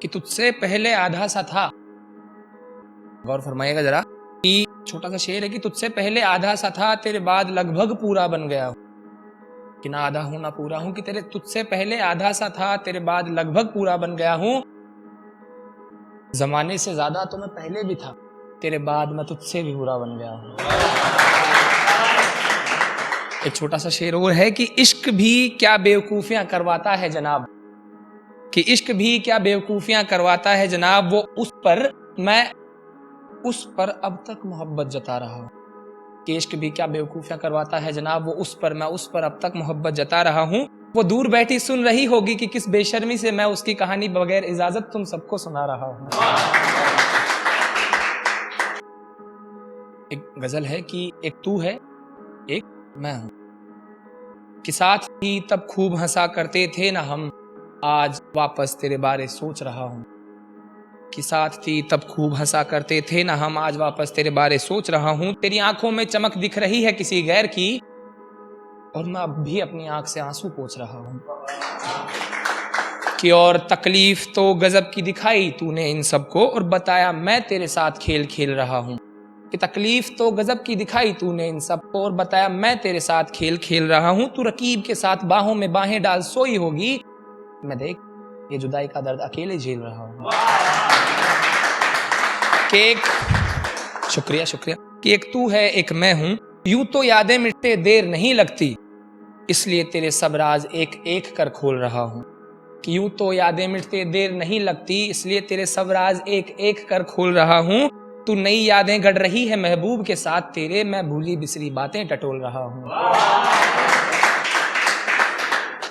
कि तुझसे पहले आधा सा था। गौर फरमाइएगा जरा कि छोटा सा शेर है कि तुझसे पहले आधा सा था, तेरे बाद लगभग पूरा बन गया हूं। कि ना आधा हूं ना पूरा हूं, कि तेरे तुझसे पहले आधा सा था, तेरे बाद लगभग पूरा बन गया हूं। जमाने से ज्यादा तो मैं पहले भी था, तेरे बाद मैं तुझसे भी बुरा बन गया हूं। एक छोटा सा शेर और है कि इश्क भी क्या बेवकूफियां करवाता है जनाब, कि इश्क भी क्या बेवकूफियां करवाता है जनाब, वो मैं उस पर अब तक मोहब्बत जता रहा हूं। कि इश्क भी क्या बेवकूफियां करवाता है जनाब, वो मैं उस पर अब तक मोहब्बत जता रहा हूं। वो दूर बैठी सुन रही होगी कि किस बेशर्मी से मैं उसकी कहानी बगैर इजाजत तुम सबको सुना रहा हूं। एक गजल है कि एक तू है एक मैं हूं, कि साथ ही तब खूब हंसा करते थे ना हम, आज वापस तेरे बारे सोच रहा हूं। कि साथ थी तब खूब हंसा करते थे ना हम, आज वापस तेरे बारे सोच रहा हूं। तेरी आंखों में चमक दिख रही है किसी गैर की, और मैं अब भी अपनी आंख से आंसू पोंछ रहा हूं। कि और तकलीफ तो गजब की दिखाई तूने इन सबको, और बताया मैं तेरे साथ खेल खेल रहा हूं। कि तकलीफ तो गजब की दिखाई तूने इन सबको, और बताया मैं तेरे साथ खेल खेल रहा हूं। तू रकीब के साथ बाहों में बाहें डाल सोई होगी, मैं देख ये जुदाई का दर्द अकेले झेल रहा हूं। कि एक शुक्रिया कि एक तू है एक मैं हूं, यूं तो यादें मिटते देर नहीं लगती, इसलिए तेरे सब राज एक एक कर खोल रहा हूं। कि यूं तो यादें मिटते देर नहीं लगती, इसलिए तेरे सब राज एक एक कर खोल रहा हूं। तू नई यादें गढ़ रही है महबूब के साथ तेरे, मैं भूली बिसरी बातें टटोल रहा हूं।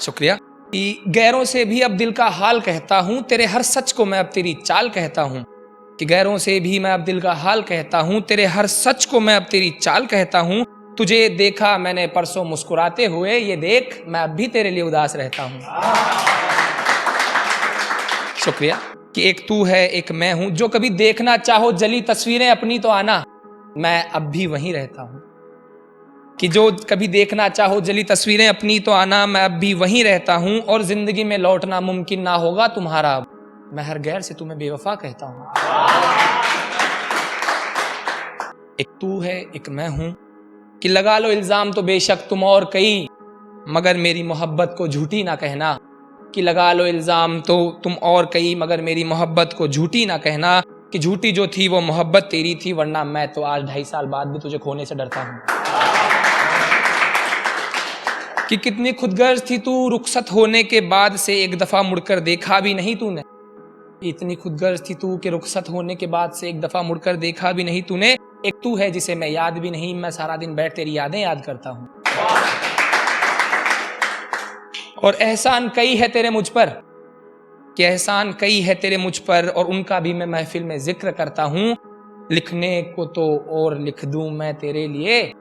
शुक्रिया कि गैरों से भी अब दिल का हाल कहता हूं, तेरे हर सच को मैं अब तेरी चाल कहता हूं। कि गैरों से भी मैं अब दिल का हाल कहता हूं, तेरे हर सच को मैं अब तेरी चाल कहता हूं। तुझे देखा मैंने परसों मुस्कुराते हुए, ये देख मैं अब भी तेरे लिए उदास रहता हूं। शुक्रिया कि एक तू है एक मैं हूं, जो कभी देखना चाहो जली तस्वीरें अपनी तो आना, मैं अब भी वहीं रहता हूं। कि जो कभी देखना चाहो जली तस्वीरें अपनी तो आना, मैं अब भी वहीं रहता हूं। और जिंदगी में लौटना मुमकिन ना होगा तुम्हारा, मैं हर गैर से तुम्हें बेवफा कहता हूं। एक तू है एक मैं हूं, कि लगा लो इल्जाम तो बेशक तुम और कई, मगर मेरी मोहब्बत को झूठी ना कहना। कि लगा लो इल्जाम तो तुम और कई, मगर मेरी मोहब्बत को झूठी ना कहना। कि झूठी जो थी वो मोहब्बत तेरी थी, वरना मैं तो आज 2.5 साल बाद भी तुझे खोने से डरता हूं। कि कितनी खुदगर्ज थी तू रुखसत होने के बाद से, एक दफा मुड़कर देखा भी नहीं तूने। इतनी खुदगर्ज थी तू कि रुखसत होने के बाद से एक दफा मुड़कर देखा भी नहीं तूने। एक तू है जिसे मैं याद भी नहीं, मैं सारा दिन बैठ तेरी यादें याद करता हूं। और एहसान कई है तेरे मुझ पर, कि एहसान कई है तेरे मुझ पर, और उनका भी मैं महफिल में जिक्र करता हूं। लिखने को तो और लिख दूं मैं तेरे लिए,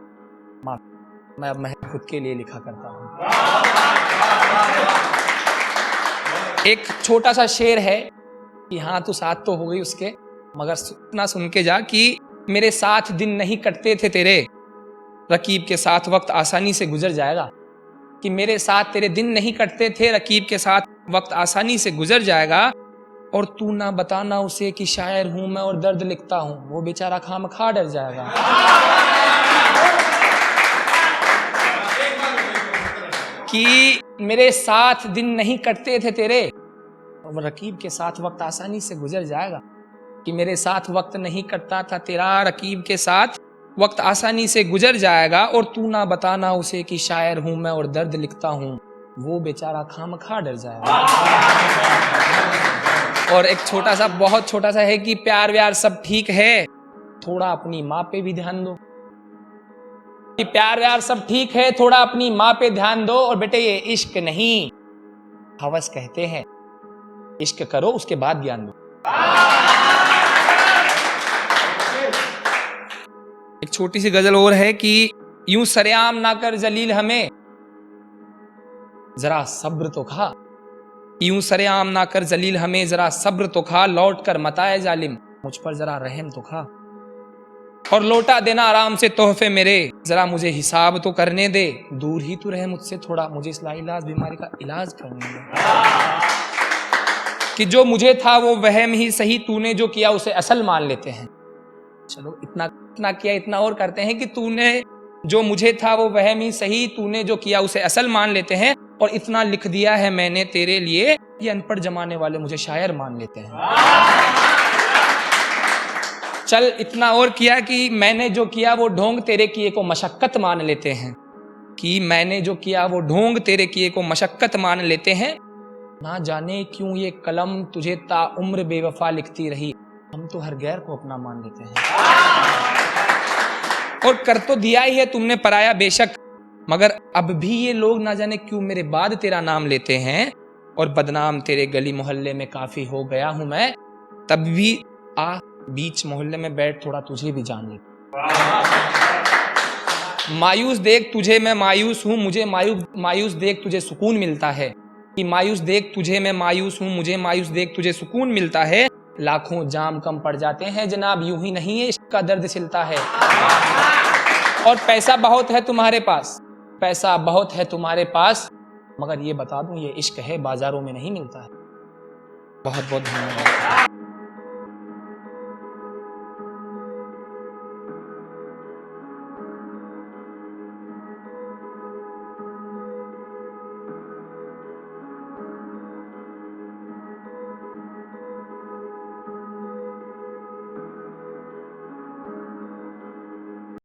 मैं अब मैं खुद के लिए लिखा करता हूं। एक छोटा सा शेर है कि हाँ तू साथ तो हो गई उसके, मगर सुना सुन के जा कि मेरे साथ दिन नहीं कटते थे तेरे, रकीब के साथ वक्त आसानी से गुजर जाएगा। कि मेरे साथ तेरे दिन नहीं कटते थे, रकीब के साथ वक्त आसानी से गुजर जाएगा। और तू ना बताना उसे कि शायर हूं मैं और दर्द लिखता हूं, वो बेचारा खामखा डर जाएगा। कि मेरे साथ दिन नहीं कटते थे तेरे, और रकीब के साथ वक्त आसानी से गुजर जाएगा। कि मेरे साथ वक्त नहीं कटता था तेरा, रकीब के साथ वक्त आसानी से गुजर जाएगा। और तू ना बताना उसे कि शायर हूं मैं और दर्द लिखता हूं, वो बेचारा खामखा डर जाएगा। और एक छोटा सा बहुत छोटा सा है कि प्यार व्यार सब ठीक है, थोड़ा अपनी माँ पे भी ध्यान दो। कि प्यार व्यार सब ठीक है, थोड़ा अपनी माँ पे ध्यान दो। और बेटे ये इश्क नहीं हवस कहते हैं, इश्क करो उसके बाद ज्ञान दो। एक छोटी सी गजल और है कि यूं सरेआम ना कर जलील हमें, जरा सब्र तो खा। यूं सरेआम ना कर जलील हमें, जरा सब्र तो खा। लौट कर मताए जालिम, मुझ पर जरा रहम तो खा। और लौटा देना आराम से तोहफे मेरे, जरा मुझे हिसाब तो करने दे। दूर ही तू रहे मुझसे थोड़ा, मुझे इस लाइलाज बीमारी का इलाज करने दे। कि जो मुझे था वो वहम ही सही, तूने जो किया उसे असल मान लेते हैं। चलो इतना इतना किया, इतना और करते हैं कि तूने जो मुझे था वो वहम ही सही, तूने जो किया उसे असल मान लेते हैं। और इतना लिख दिया है मैंने तेरे लिए, ये अनपढ़ जमाने वाले मुझे शायर मान लेते हैं। चल इतना और किया कि मैंने जो किया वो ढोंग, तेरे किए को मशक्कत मान लेते हैं। कि मैंने जो किया वो ढोंग, तेरे किए को मशक्कत मान लेते हैं। ना जाने क्यों ये कलम तुझे ताउम्र बेवफा लिखती रही, हम तो हर गैर को अपना मान लेते हैं। और कर तो दिया ही है तुमने पराया बेशक, मगर अब भी ये लोग ना जाने क्यों मेरे बाद तेरा नाम लेते हैं। और बदनाम तेरे गली मोहल्ले में काफी हो गया हूं मैं, तब भी आ बीच मोहल्ले में बैठ, थोड़ा तुझे भी जान ले। मायूस देख तुझे मैं मायूस हूँ, मुझे मायूस देख तुझे सुकून मिलता है। कि मायूस देख तुझे मैं मायूस हूँ, मुझे मायूस देख तुझे सुकून मिलता है। लाखों जाम कम पड़ जाते हैं जनाब, यूं ही नहीं है इश्क का दर्द सिलता है। और पैसा बहुत है तुम्हारे पास, पैसा बहुत है तुम्हारे पास, मगर ये बता दूं ये इश्क है बाजारों में नहीं मिलता है। बहुत बहुत धन्यवाद।